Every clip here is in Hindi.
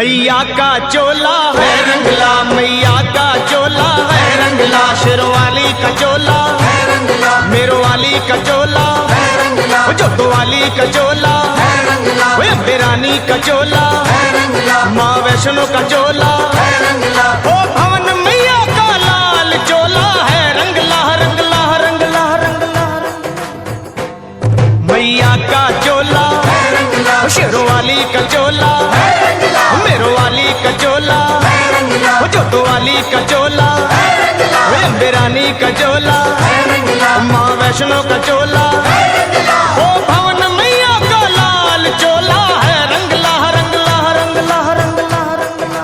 मैया का चोला है रंगला, मैया का चोला है रंगला, शेरवाली का चोला है रंगला, मेरो वाली का चोला है रंगला, जोतो वाली का चोला है रंगला, अम्बे रानी का चोला है रंगला, माँ वैष्णो का चोला है रंगला, ओ भवन मैया का लाल चोला है रंगला रंगला रंगला रंगला, मैया का चोला है रंगला, शेरवाली का चोला है रंगला, मेरो वाली का चोला है रंगला, जोतो वाली का चोला है रंगला, अम्बे रानी का चोला है रंगला, माँ वैष्णो का चोला है रंगला, ओ भवन मैया का लाल चोला है रंगला रंगला रंगला रंगला रंगला,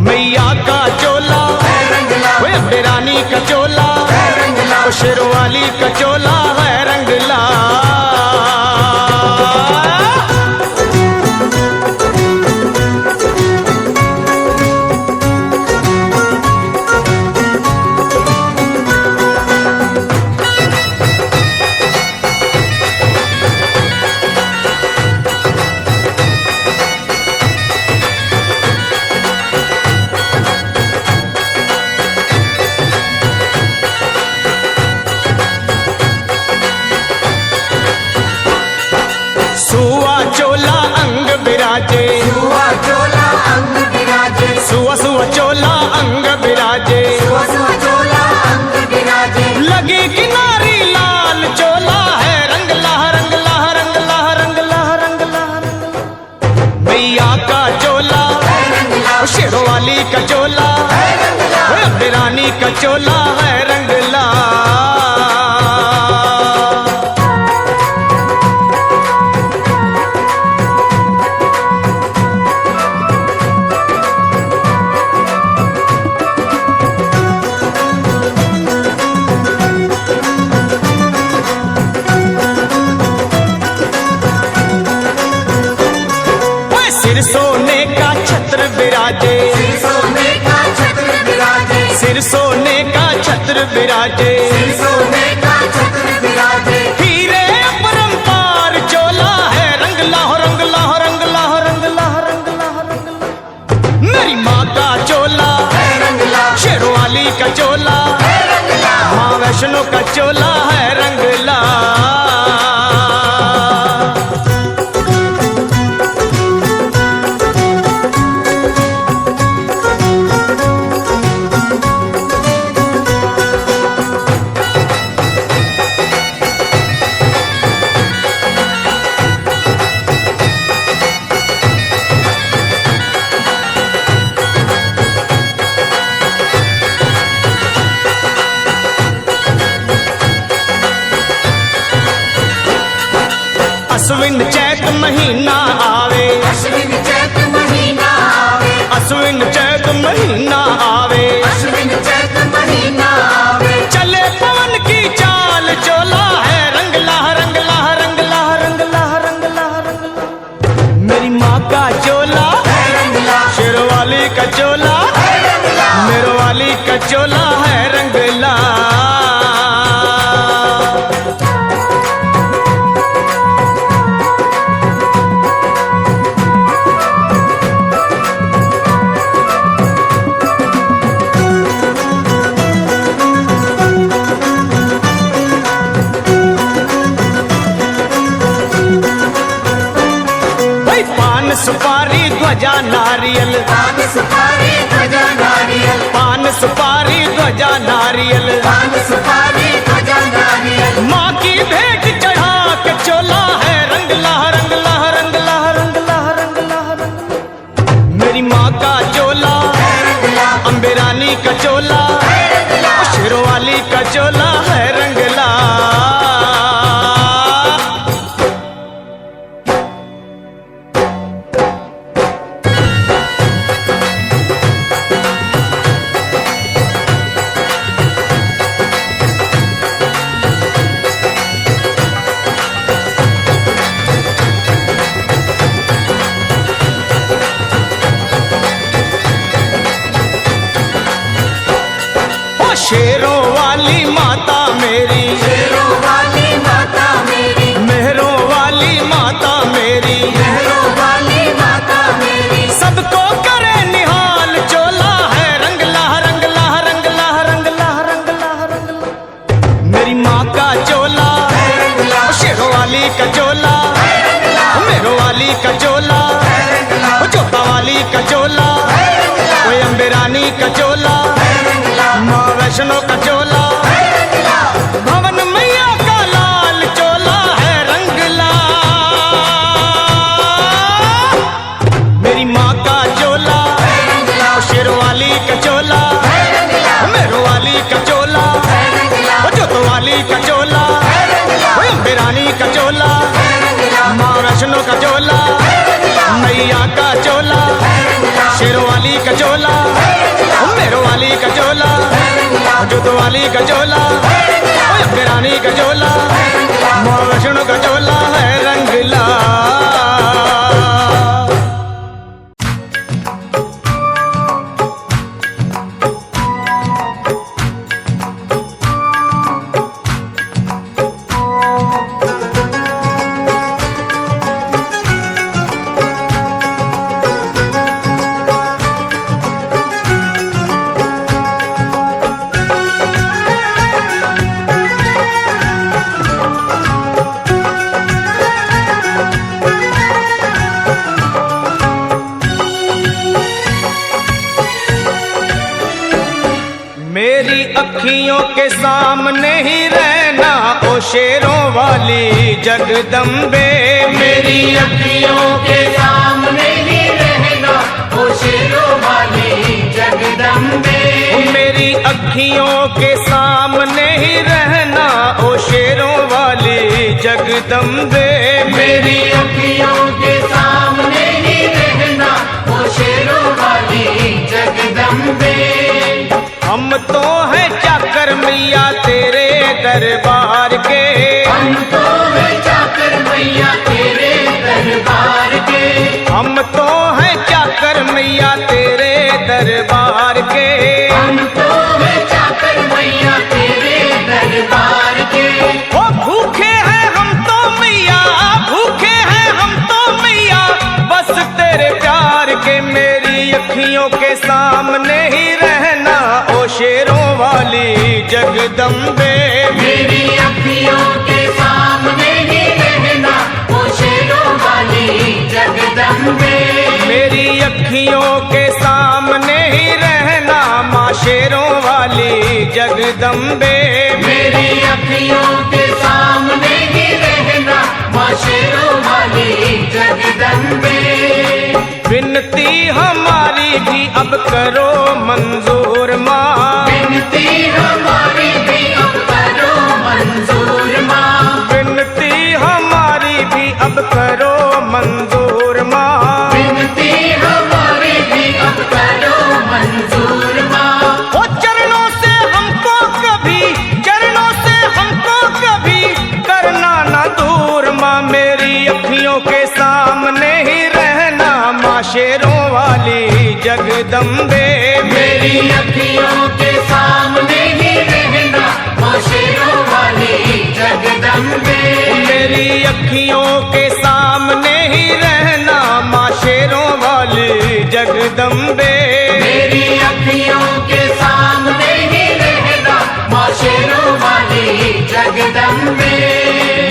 मैया का चोला है रंगला, अम्बे रानी का चोला है रंगला, शेरवाली का चोला है रंगला। सुआ चोला अंग बिराजे, सुआ चोला अंग बिराजे, सुआ सुआ चोला अंग बिराजे, सुआ सुआ चोला अंग बिराजे, लगी किनारी लाल चोला है रंगला रंगला रंगला रंगला रंगला, मैया का चोला है रंगला, शेरवाली का चोला है रंगला, अम्बे रानी का चोला है रंगला। सिर सोने का छत्र विराजे, सिर सोने का छत्र विराजे, सिर सोने का छत्र विराजे, सिर सोने का छत्र विराजे, हीरे परंपार चोला है रंगला रंगला रंगला रंगला रंगला रंगला, मेरी माँ का चोला है रंगला, शेरवाली का चोला है रंगला, माँ वैष्णो का चोला है रंगला। अश्विन चैत महीना आवे, अश्विन चैत महीना आवे, अश्विन चैत महीना आवे, अश्विन चैत महीना आवे, चले पवन की चाल चोला है रंगला रंगला रंगला रंगला रंगला रंगला, मेरी माँ का चोला है रंगला, शेरवाली का चोला है रंगला, मेरो वाली का चोला है रंगला। पान सुपारी ध्वजा नारियल, पान सुपारी ध्वजा नारियल, पान सुपारी ध्वजा नारियल, पान सुपारी ध्वजा नारियल, माँ की भेंट चढ़ा के चोला है रंगला रंगला रंगला रंगला रंगला रंगला, मेरी माँ का चोला है रंगला, अम्बे रानी का चोला है रंगला, शेरवाली का चोला है रंगला। का चोला, मेरो वाली का चोला, जोता वाली का चोला, कोई अम्बे रानी का चोला, माँ वैष्णो का चोला, भवन मैया का लाल चोला है रंगला, मेरी माँ का चोला, शेरवाली का चोला, मेरो वाली का चोला, जोतो वाली का चोला, अम्बे रानी का चोला, माँ वैष्णो का चोला, मैया का चोला, शेरवाली का चोला, मेरो वाली का चोला, जोतो वाली का चोला, अम्बे रानी का चोला, माँ वैष्णो का चोला है रंगला। मेरी अखियों के सामने ही रहना ओ शेरों वाली जगदम्बे, मेरी अखियों के सामने ही रहना ओ शेरों वाली जगदम्बे, मेरी अखियों के सामने ही रहना ओ शेरों वाली जगदम्बे, मेरी अखियों के सामने ही रहना ओ शेरों वाली जगदम्बे। हम तो हैं चाकर मैया तेरे दरबार के, हम तो हैं चाकर मैया तेरे दरबार के, हम तो हैं चाकर मैया तेरे दरबार के, हम तो हैं चाकर मैया तेरे दरबार के। ओ भूखे हैं हम तो मैया, भूखे हैं हम तो मैया, बस तेरे प्यार के, मेरी अखियों के सामने ही रहना ओ शेरों वाली जगदम्बे, मेरी अखियों के सामने ही रहना ओ शेरों वाली जगदम्बे, मेरी अखियों के सामने ही रहना माँ शेरों वाली जगदम्बे, मेरी अखियों के सामने ही रहना माँ शेरों वाली जगदम्बे। विनती हमारी भी अब करो मंजूर माँ, विनती हमारी भी अब करो मंजूर माँ, विनती हमारी भी अब करो मंजूर माँ, विनती हमारी भी अब करो मंजूर माँ। ओ चरणों से हमको कभी, चरणों से हमको कभी करना ना दूर माँ, मेरी अखियों के सामने ही रहना माँ शेरों वाली जगदम्बे, मेरी अखियों के सामने ही रहना माँ शेरों वाली जगदम्बे, मेरी अखियों के सामने ही रहना माँ शेरों वाली जगदम्बे, मेरी अखियों के सामने ही रहना माँ शेरों वाली जगदम्बे।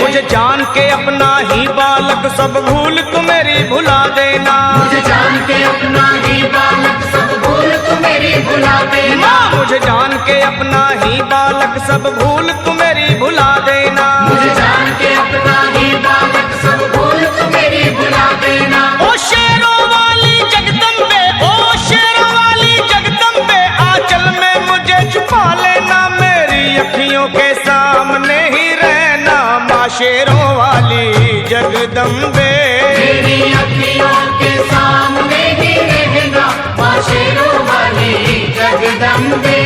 मुझे जान के अपना ही बालक सब भूल तू मेरी भुला देना, मुझे जान के अपना ही बालक सब भूल तू मेरी भुला देना, माँ मुझे जान के अपना ही बालक सब भूल तू मेरी भुला देना, मुझे जान के अपना ही बालक सब भूल तू मेरी भुला देना। ओ शेरों वाली जगदम्बे, ओ शेरों वाली जगदम्बे, आंचल में मुझे छुपा लेना, मेरी अखियों के सामने ही रहना माँ शेरों वाली जगदम्बे, मेरी अखियों के सामने ही रहना माँ शेरों वाली जगदम्बे,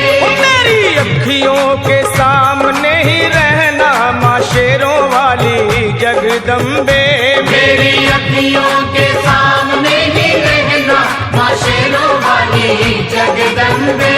मेरी अखियों के सामने ही रहना माँ शेरों वाली जगदम्बे, मेरी अखियों के सामने ही रहना माँ शेरों वाली जगदम्बे।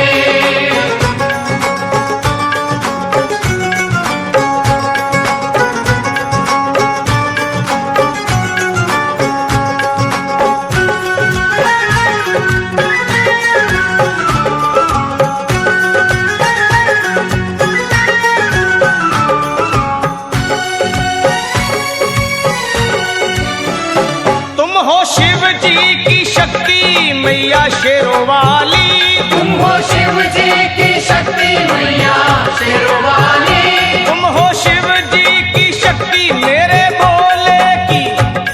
शक्ति मैया शेरों वाली, तुम हो शिव जी की शक्ति मैया शेरों वाली, तुम हो शिव जी की शक्ति मेरे भोले की,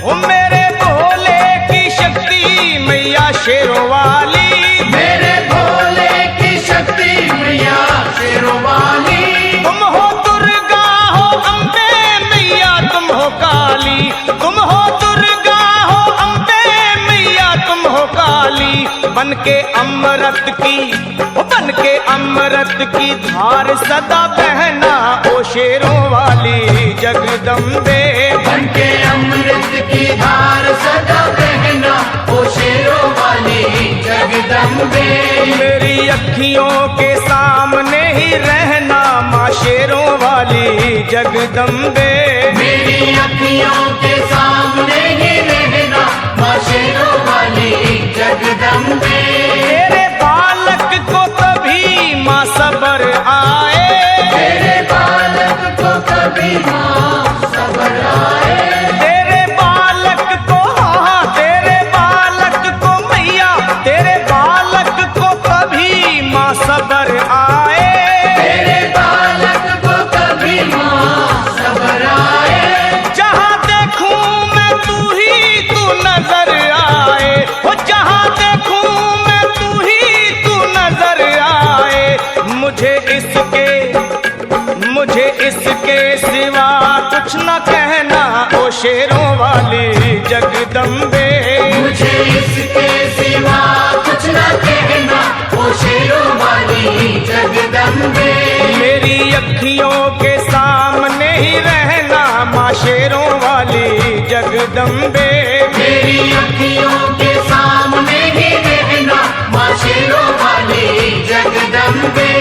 ओ मेरे भोले की शक्ति मैया शेरों वाली, मेरे भोले की शक्ति मैया शेरों वाली, तुम हो दुर्गा हो अम्बे मैया तुम हो काली, तुम हो दुर्गा हो अम्बे मैया तुम हो काली, बन के अमृत की, ओ बन के अमृत की धार सदा बहना ओ शेरों वाली जगदम्बे, बनके अमृत की धार सदा बहना ओ शेरों वाली जगदम्बे, मेरी अखियों के सामने ही रहना माँ शेरों वाली जगदम्बे, मेरी अखियों के सामने ही रहना माँ शेरों वाली जगदम्बे, तेरे बालक को तभी माँ सबर आए, तेरे बालक को कभी माँ सबर आए, तेरे बालक को, हाँ तेरे बालक को मैया, तेरे बालक को कभी माँ सबर आए, तेरे बालक को कभी माँ सबर आए, जहाँ देखूं मैं तू ही तू नजर आए, हो जहाँ देखूं मैं तू ही तू नजर आए, मुझे इसके सिवा कुछ न कहना ओ शेरों वाली जगदम्बे, मुझे इसके सिवा कुछ न कहना ओ शेरों वाली जगदम्बे, मेरी अखियों के सामने ही रहना माँ शेरों वाली जगदम्बे, मेरी अखियों के सामने ही रहना माँ शेरों वाली जगदम्बे,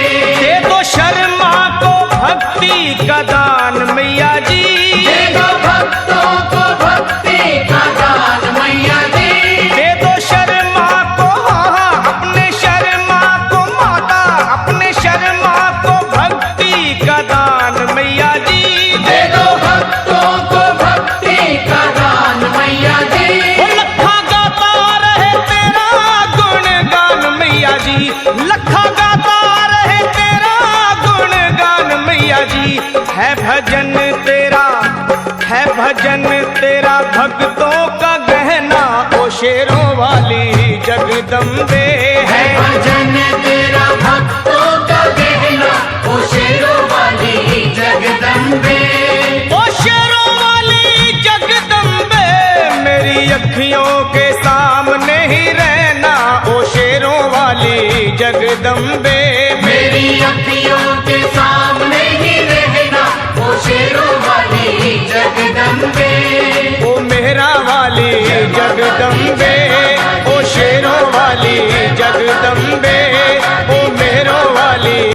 दे दो शर्मा को भक्ति का दान मैया जी, दे दो भक्तों को भक्ति का दान मैया जी, दे दो शर्मा को, हाँ अपने शर्मा को माता, अपने शर्मा को भक्ति का दान मैया जी, दे दो भक्तों को भक्ति का दान मैया जी, वो लखा गाता रहे तेरा गुणगान मैया जी, लखा गाता रहे तेरा गुणगान मैया जी, है भजन तेरा भक्तों का गहना ओ शेरों वाली जगदम्बे, है भजन तेरा भक्तों का गहना ओ शेरों वाली जगदम्बे, ओ शेरों वाली जगदम्बे, मेरी अखियों के सामने ही रहना ओ शेरों वाली जगदम्बे,